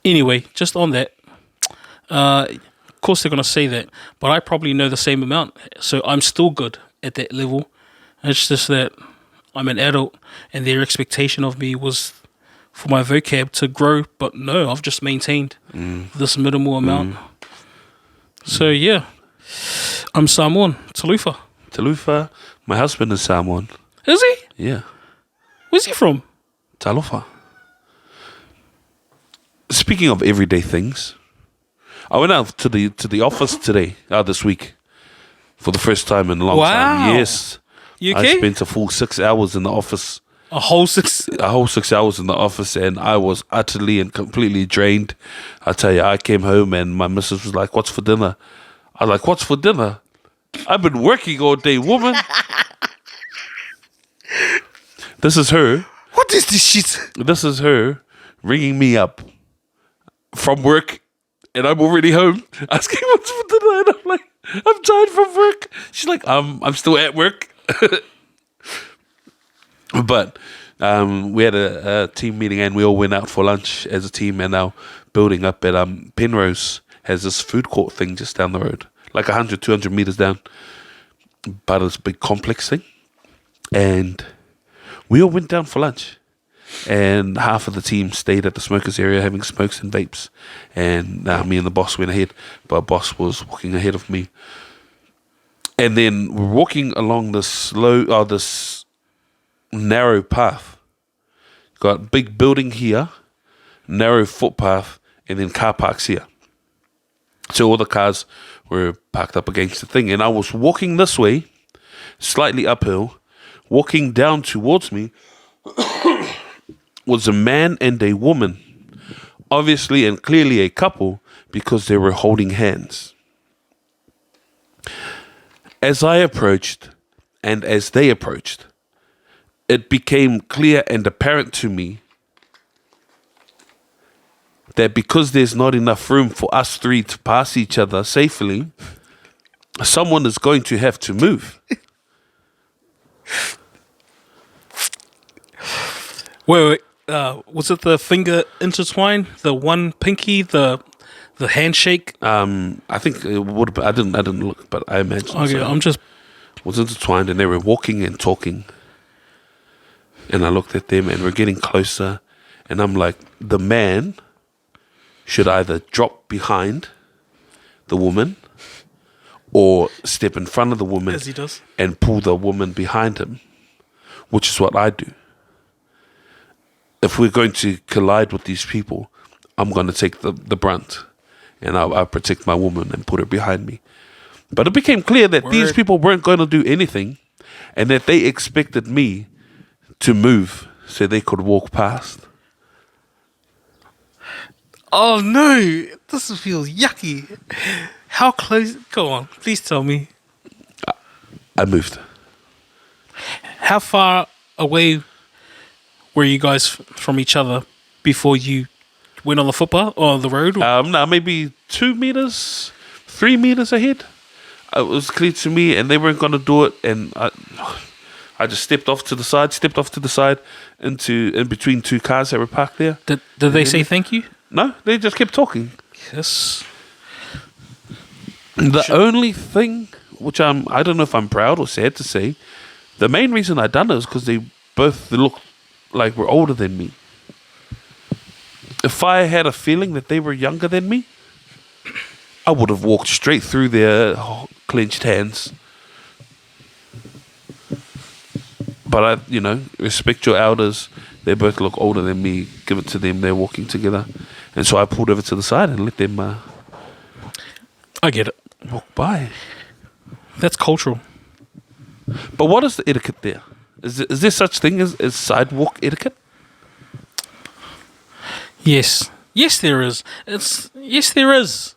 Anyway, just on that. Of course they're going to say that. But I probably know the same amount. So I'm still good at that level. It's just that I'm an adult. And their expectation of me was for my vocab to grow. But no, I've just maintained this minimal amount. So yeah. I'm Samoan. Talufa. Talufa. My husband is Samoan. Is he? Yeah. Where's he from? Talofa. Speaking of everyday things, I went out to the office today, this week, for the first time in a long time. Yes. You okay? I spent a full 6 hours in the office. A whole 6 hours in the office, and I was utterly and completely drained. I tell you, I came home and my missus was like, "What's for dinner?" I was like, "What's for dinner? I've been working all day, woman." This is her. What is this shit? This is her ringing me up from work, and I'm already home, asking what's for dinner, and I'm like, "I'm tired from work." She's like, I'm still at work." But we had a team meeting, and we all went out for lunch as a team, and our building up at Penrose has this food court thing just down the road, like 100-200 meters down, but it's a big complex thing. And we all went down for lunch, and half of the team stayed at the smokers area having smokes and vapes, and me and the boss went ahead, but boss was walking ahead of me. And then we're walking along this this narrow path. Got big building here, narrow footpath, and then car parks here. So all the cars were parked up against the thing. And I was walking this way, slightly uphill. Walking down towards me was a man and a woman. Obviously and clearly a couple because they were holding hands. As I approached and as they approached, it became clear and apparent to me that because there's not enough room for us three to pass each other safely, someone is going to have to move. Wait. Was it the finger intertwine? The one pinky? The handshake? I think it would have. I didn't look, but I imagine. Okay, so. I'm just. Was intertwined, and they were walking and talking. And I looked at them, and we're getting closer, and I'm like, the man should either drop behind the woman, or step in front of the woman, As he does, and pull the woman behind him, which is what I do. If we're going to collide with these people, I'm going to take the brunt, and I'll protect my woman and put her behind me. But it became clear that these people weren't going to do anything, and that they expected me to move so they could walk past. oh no, this feels yucky. How close? Go on, please tell me. I moved. How far away were you guys from each other before you went on the footpath or the road? No, maybe 2 meters, 3 meters ahead. It was clear to me, and they weren't going to do it. And I just stepped off to the side, in between two cars that were parked there. Did they say thank you? No, they just kept talking. Yes. The only thing, which I don't know if I'm proud or sad to say, the main reason I done it is because they both looked like were older than me. If I had a feeling that they were younger than me, I would have walked straight through their clenched hands. But I, respect your elders. They both look older than me. Give it to them. They're walking together. And so I pulled over to the side and let them I get it. walk by. That's cultural. But what is the etiquette there? Is there such thing as sidewalk etiquette? Yes. Yes, there is. Yes, there is.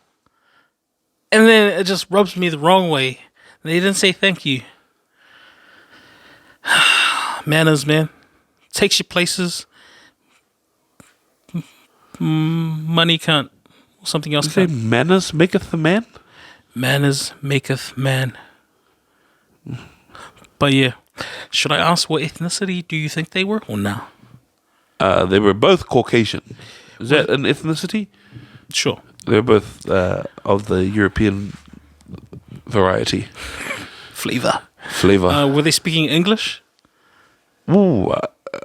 And then it just rubs me the wrong way. They didn't say thank you. Manners, man. Takes you places. Money can't. Something else You say can't. manners maketh a man? Manners maketh man. But yeah. Should I ask what ethnicity do you think they were or no? They were both Caucasian. Is that an ethnicity? Sure. They're both of the European variety. Flavor. Flavor. Were they speaking English? Ooh,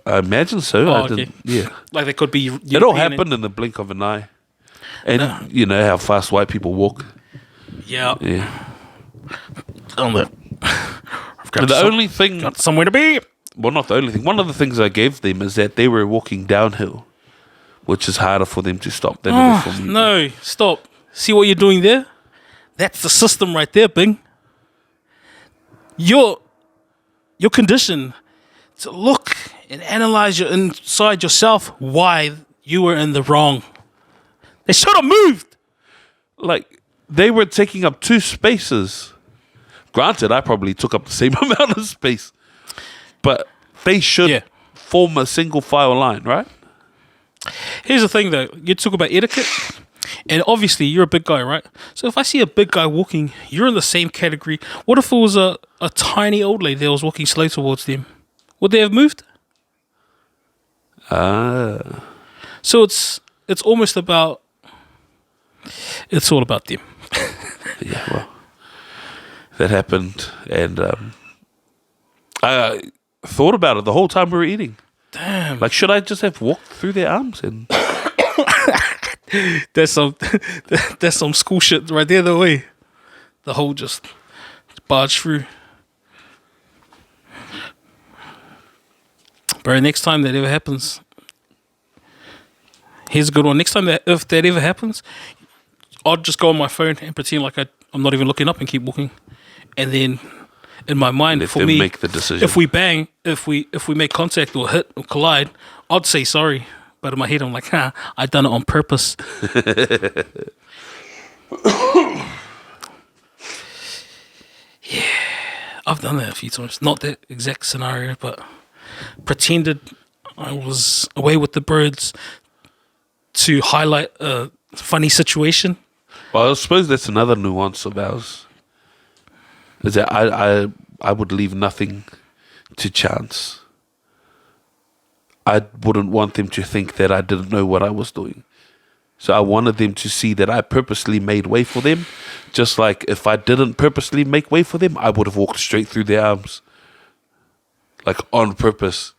I imagine so. I okay. didn't, yeah. Like they could be European. It all happened in the blink of an eye. And you know how fast white people walk. Yeah. Yeah. On that. But the only thing... Got somewhere to be. Well, not the only thing. One of the things I gave them is that they were walking downhill, which is harder for them to stop than it is for me. No, stop. See what you're doing there? That's the system right there, Bing. Your condition to look and analyze your inside yourself why you were in the wrong. They should have moved. Like, they were taking up 2 spaces. Granted, I probably took up the same amount of space. But they should form a single file line, right? Here's the thing, though. You talk about etiquette, and obviously you're a big guy, right? So if I see a big guy walking, you're in the same category. What if it was a tiny old lady that was walking slow towards them? Would they have moved? So it's almost about... It's all about them. Yeah, well, that happened, and I thought about it the whole time we were eating. Damn. Like, should I just have walked through their arms? And That's some school shit right there, the way. The whole just barge through. Bro, next time that ever happens, here's a good one. Next time if that ever happens, I'll just go on my phone and pretend like I'm not even looking up and keep walking. And then in my mind, Let for them me, make the decision. if we bang, if we make contact or hit or collide, I'd say sorry. But in my head, I'm like, I done it on purpose. Yeah, I've done that a few times. Not that exact scenario, but pretended I was away with the birds to highlight a funny situation. Well, I suppose that's another nuance of ours. Is that I would leave nothing to chance. I wouldn't want them to think that I didn't know what I was doing. So I wanted them to see that I purposely made way for them. Just like if I didn't purposely make way for them, I would have walked straight through their arms. Like on purpose.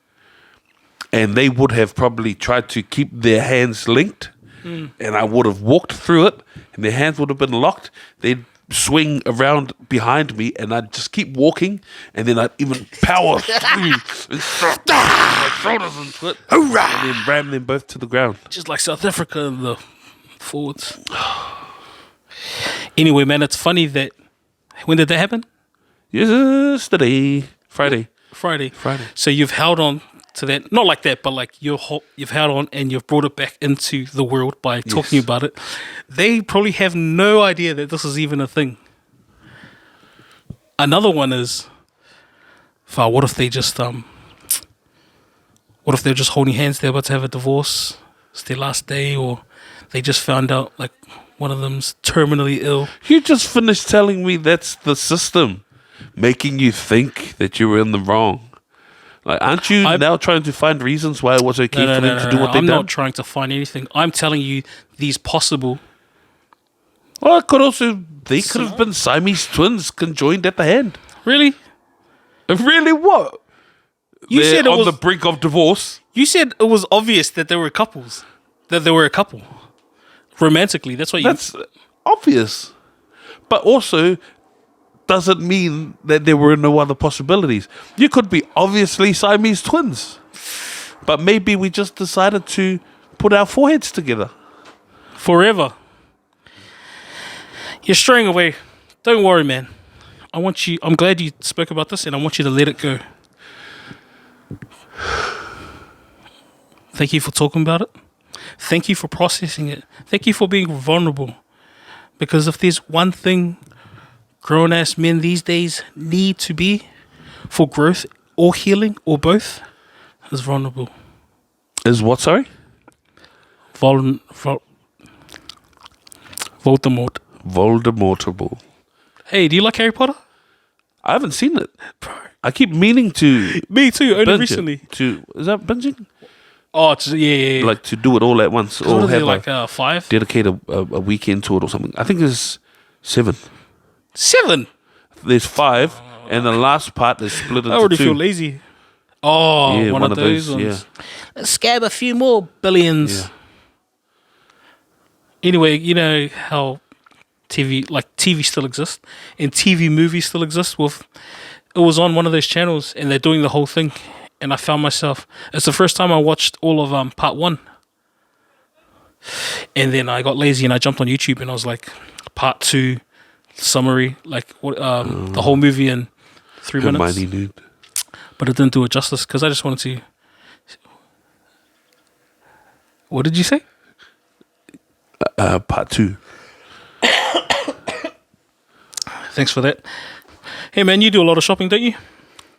And they would have probably tried to keep their hands linked. And I would have walked through it. And their hands would have been locked. They'd swing around behind me. And I'd just keep walking. And then I'd even power through. And stuff my shoulders into it. And then ram them both to the ground. Just like South Africa and the forwards. Anyway, man, it's funny that... When did that happen? Yesterday. Friday. Friday. So you've held on to that, not like that, but like you've held on and you've brought it back into the world by talking about it. They probably have no idea that this is even a thing. Another one is, what if they just what if they're just holding hands, they're about to have a divorce, it's their last day, or they just found out like one of them's terminally ill. You just finished telling me that's the system making you think that you were in the wrong. Like, aren't you now trying to find reasons why it was okay for them to do what they did? I'm not trying to find anything. I'm telling you these possible. Well, it could also, they could have been Siamese twins conjoined at the hand. Really? Really what? You They're said it on was the brink of divorce. You said it was obvious that they were couples. That they were a couple. Romantically, that's what That's obvious. But also, doesn't mean that there were no other possibilities. You could be obviously Siamese twins. But maybe we just decided to put our foreheads together. Forever. You're straying away. Don't worry, man. I'm glad you spoke about this and I want you to let it go. Thank you for talking about it. Thank you for processing it. Thank you for being vulnerable. Because if there's one thing grown-ass men these days need to be for growth or healing or both, is vulnerable. Is what, sorry? Voldemortable. Hey, do you like Harry Potter? I haven't seen it. Bro. I keep meaning to. Me too, only binge recently. it. Is that binging? Oh, yeah. Like to do it all at once. What Or are they, have like 5? dedicate a weekend to it or something. I think there's 7. 7? There's 5, and the last part is split into 2. I already feel lazy. Oh, Yeah, one of those ones. yeah. Let's scab a few more billions. Yeah. Anyway, you know how TV still exists and TV movies still exist. It was on one of those channels and they're doing the whole thing. And I found myself, it's the first time I watched all of part 1. And then I got lazy and I jumped on YouTube and I was like, part 2 summary, like the whole movie in 3 minutes. Nude. But it didn't do it justice because I just wanted to. What did you say? Part 2. Thanks for that. Hey man, you do a lot of shopping, don't you?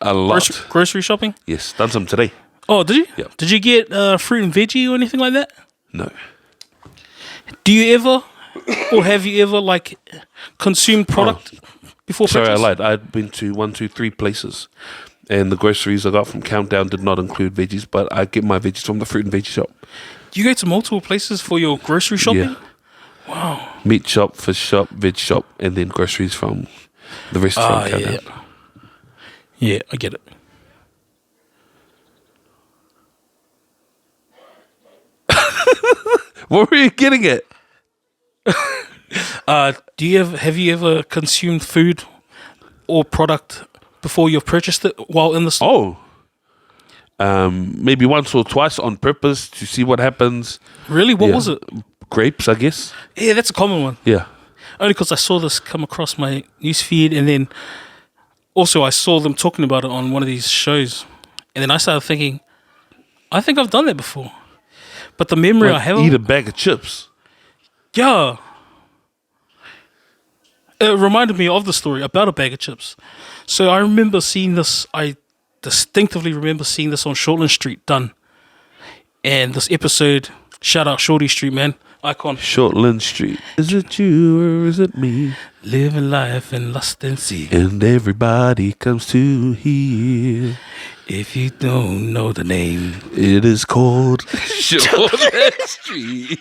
A lot. Grocery shopping? Yes, done some today. Oh, did you? Yeah. Did you get fruit and veggie or anything like that? No. Do you ever, or have you ever like consumed product before Sorry, purchase? I lied. I'd been to 1, 2, 3 places. And the groceries I got from Countdown did not include veggies, but I get my veggies from the fruit and veggie shop. You go to multiple places for your grocery shopping? Yeah. Wow. Meat shop, fish shop, veg shop, and then groceries from the rest from Countdown. Yeah, I get it. What were you getting at? Have you ever consumed food or product before you've purchased it while in the store? Maybe once or twice on purpose to see what happens. Really? What was it? Grapes, I guess. Yeah, that's a common one. Yeah. Only because I saw this come across my newsfeed, and then also I saw them talking about it on one of these shows, and then I started thinking, I think I've done that before, but the memory I have, Eat a bag of chips. yeah, it reminded me of the story about a bag of chips. So I remember seeing this. I distinctively remember seeing this on Shortland Street done, and this episode. Shout out Shorty Street, man. Icon. Shortland Street. Is it you or is it me? Living life in lust and see. And everybody comes to here. If you don't know the name, It is called Shortland Street.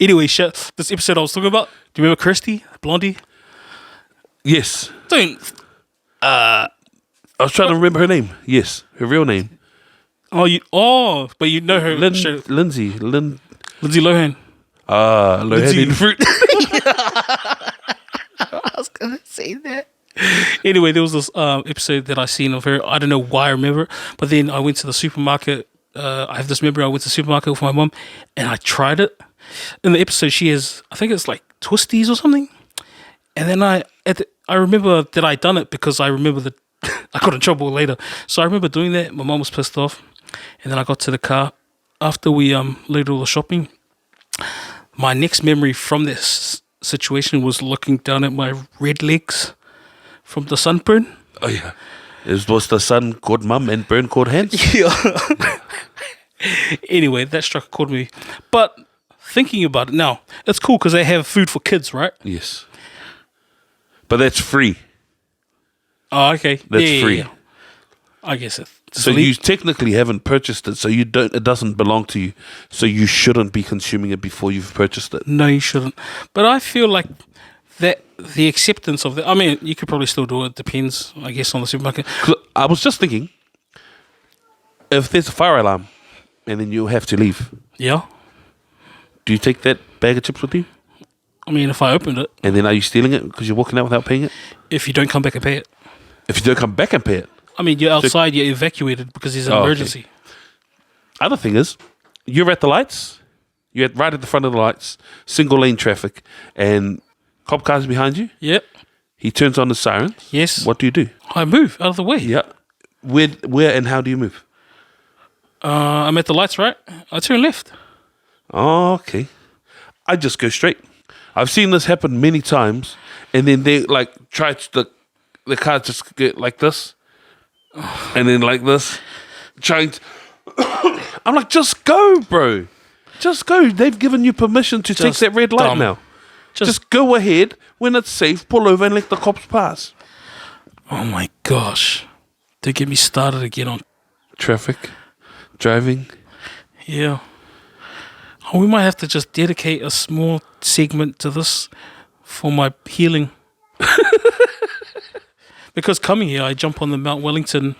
anyway, this episode I was talking about. Do you remember Kirsty, Blondie? Yes. Don't. I was trying to remember her name. Yes. Her real name. But you know her. Lindsay. Lindsay Lohan. Lohan fruit. I was gonna say that. Anyway, there was this episode that I seen of her. I don't know why I remember it, but then I went to the supermarket. I have this memory. I went to the supermarket with my mum, and I tried it. In the episode, she has, I think it's like twisties or something. And then I remember that I done it because I remember that I got in trouble later. So I remember doing that. My mum was pissed off, and then I got to the car after we loaded all the shopping. My next memory from this situation was looking down at my red legs from the sunburn. Oh, yeah. It was the sun called mum and burn called hands. Yeah. Anyway, that struck a chord with me. But thinking about it now, it's cool because they have food for kids, right? Yes. But that's free. Oh, okay. That's free. Yeah. I guess it. So you technically haven't purchased it, so you don't. It doesn't belong to you. So you shouldn't be consuming it before you've purchased it. No, you shouldn't. But I feel like that the acceptance of that. I mean, you could probably still do it. Depends, I guess, on the supermarket. 'Cause I was just thinking, if there's a fire alarm, and then you have to leave, Yeah. do you take that bag of chips with you? I mean, if I opened it, And then are you stealing it because you're walking out without paying it? if you don't come back and pay it, If you don't come back and pay it. I mean, you're outside, you're evacuated because there's an Oh, okay. emergency. Other thing is, you're at the lights. You're right at the front of the lights, single lane traffic, and cop car's behind you. Yep. He turns on the sirens. Yes. What do you do? I move out of the way. Yeah. Where and how do you move? I'm at the lights, right? I turn left. Oh, okay. I just go straight. I've seen this happen many times, and then they like try to the car just get like this, and then like this, trying to. I'm like, just go, bro. Just go. They've given you permission to take Just that red light dumb. now. Just go ahead. When it's safe, pull over and let the cops pass. Oh my gosh. Don't get me started again on. Traffic, driving. Yeah. Oh, we might have to just dedicate a small segment to this for my healing. Because coming here, I jump on the Mount Wellington.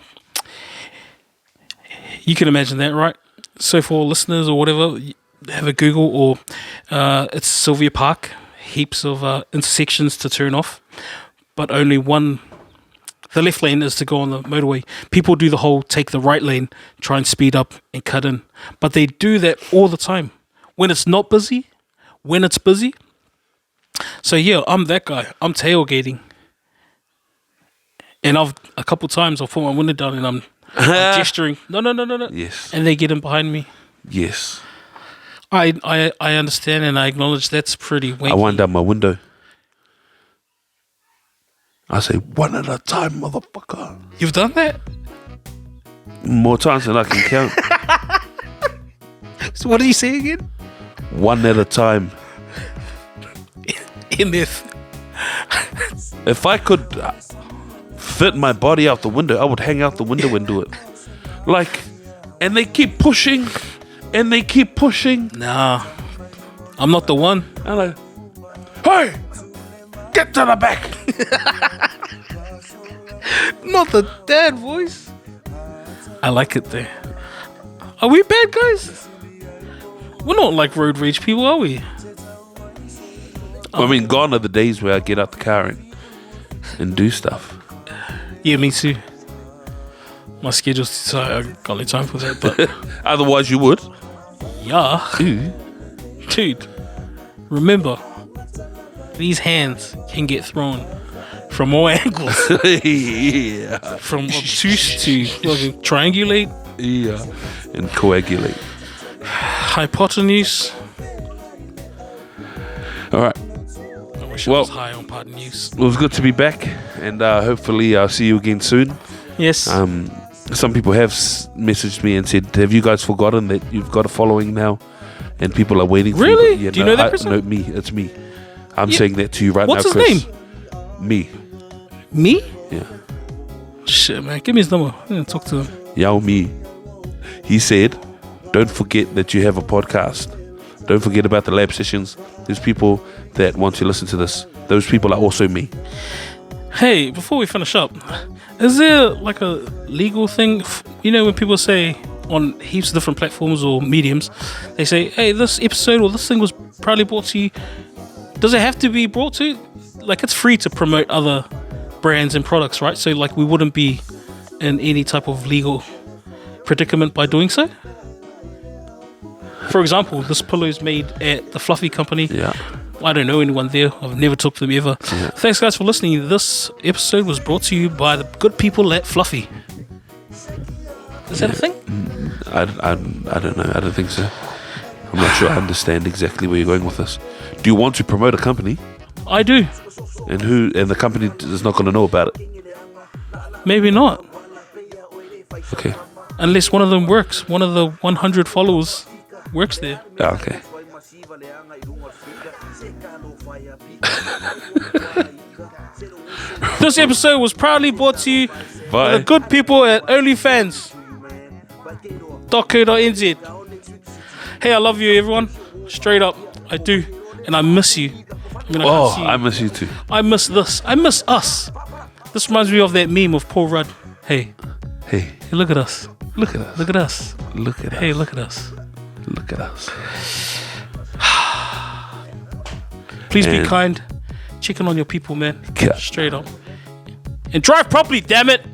You can imagine that, right? So for listeners or whatever, have a Google or it's Sylvia Park. Heaps of intersections to turn off, but only one. The left lane is to go on the motorway. People do the whole take the right lane, try and speed up and cut in. But they do that all the time. When it's not busy, when it's busy. So yeah, I'm that guy. I'm tailgating. And a couple times I've put my window down and I'm gesturing. No. Yes. And they get in behind me. Yes. I understand and I acknowledge that's pretty wanky. I wind down my window. I say, one at a time, motherfucker. You've done that? More times than I can count. So what did you say again? One at a time. MF. If I could fit my body out the window, I would hang out the window and do it. Like, and they keep pushing, and they keep pushing. Nah, I'm not the one. And I, hey, get to the back. Not the dad voice. I like it there. Are we bad guys? We're not like road rage people, are we? I mean, gone are the days where I get out the car and do stuff. Yeah, me too. My schedule's too tight. I got no time for that. But Otherwise, you would. yeah, Ooh. dude, remember, these hands can get thrown from all angles. Yeah. From obtuse to triangulate, Yeah. And coagulate. hypotenuse. All right. I wish I Well- was high on hypotenuse. It was good to be back, and hopefully I'll see you again soon. Yes. Some people have messaged me and said, "Have you guys forgotten that you've got a following now, and people are waiting for Really? you?" Yeah, Do you know that person? No, me. It's me. I'm Yeah. saying that to you right What's now, his Chris. name? Me. Me? Yeah. Shit, man. Give me his number. I'm gonna talk to him. Yao me. He said, "Don't forget that you have a podcast. Don't forget about the lab sessions. There's people that want to listen to this. Those people are also me." Hey, before we finish up, is there like a legal thing? You know, when people say on heaps of different platforms or mediums, they say, "Hey, this episode or this thing was proudly brought to you." Does it have to be brought to? Like, it's free to promote other brands and products, right? So, like, we wouldn't be in any type of legal predicament by doing so. For example, this pillow is made at the Fluffy Company. Yeah. I don't know anyone there. I've never talked to them ever. Yeah. Thanks, guys, for listening. This episode was brought to you by the good people at Fluffy. Is that a thing? I don't know. I don't think so. I'm not sure I understand exactly where you're going with this. Do you want to promote a company, I do. and the company is not going to know about it? Maybe not. Okay. Unless one of them works. One of the 100 followers works there. Ah, okay. This episode was proudly brought to you by Bye. the good people at OnlyFans. .co.nz. Hey, I love you, everyone. Straight up, I do. And I miss you. I mean, I Oh, can't see you. I miss you too. I miss this. I miss us. This reminds me of that meme of Paul Rudd. Hey, Hey, look at us. look at us. Look at us. Look at Hey, us. look at us. Look at us. Please be And- kind. Chicken on your people, man. Yeah. Straight up. And drive properly, damn it.